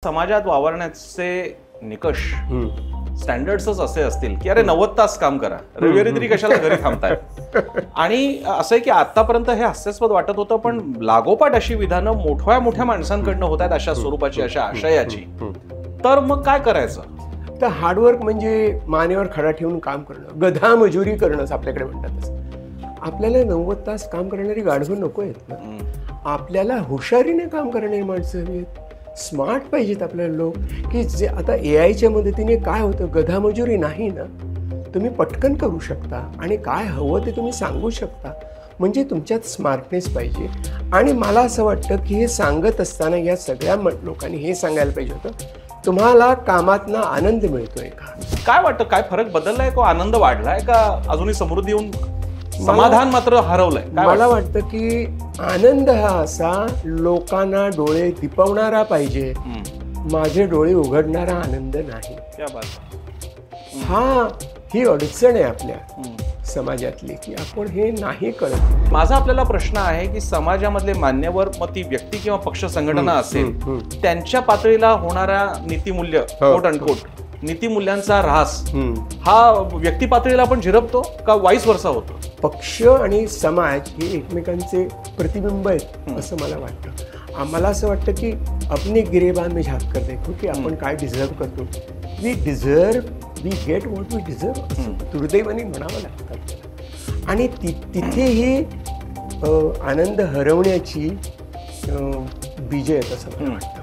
समाजात वावरण्याचे निकष स्टँडर्ड्सच असे असतील की अरे 90 तास काम करा, रविवारी तरी कशाला घरी थांबताय. आणि असं आहे की आतापर्यंत हे हास्यास्पद वाटत होतं, पण लागोपाठ अशी विधानं मोठ्या मोठ्या माणसांकडनं होत आहेत अशा स्वरूपाची, अशा आशयाची. तर मग काय करायचं? तर हार्डवर्क म्हणजे मानेवर खडा ठेवून काम करणं, गधा मजुरी करणंच आपल्याकडे म्हणतात. आपल्याला 90 तास काम करणारी गाढवं नको आहेत ना. आपल्याला हुशारीने काम करणारी माणसं हवी आहेत. स्मार्ट पाहिजेत आपल्याला लोक, की जे आता AIच्या मदतीने काय होतं, गधा मजुरी नाही ना. तुम्ही पटकन करू शकता आणि काय हवं ते तुम्ही सांगू शकता. म्हणजे तुमच्यात स्मार्टनेस पाहिजे. आणि मला असं वाटतं की हे सांगत असताना या सगळ्या लोकांनी हे सांगायला पाहिजे होतं, तुम्हाला कामातनं आनंद मिळतोय का? काय वाटतं, काय फरक बदललाय का, आनंद वाढलाय का, अजूनही समृद्धी येऊन समाधान मात्र हरवलंय? मला वाटतं की आनंद हा असा लोकांना डोळे दिपवणारा पाहिजे, माझे डोळे उघडणारा आनंद नाही. ही अडचण आहे आपल्या समाजातली, की आपण हे नाही कळत. माझा आपल्याला प्रश्न आहे की समाजामधले मान्यवर, मग ती व्यक्ती किंवा पक्ष संघटना असेल, त्यांच्या पातळीला होणाऱ्या नीतिमूल्य, कोट अनकोट नीतिमूल्यांचा ऱ्हास हा व्यक्ती पातळीला पण झिरपतो का वाईस वर्सा होतो? पक्ष आणि समाज हे एकमेकांचे प्रतिबिंब आहेत असं मला वाटतं. आम्हाला असं वाटतं की अपने गिरेबान में झाँक कर देखो, की आपण काय डिझर्व करतो. We get what we deserve असं दुर्दैवाने म्हणावं लागतं. आणि तिथे ही आनंद हरवण्याची बीजे आहेत असं मला वाटतं.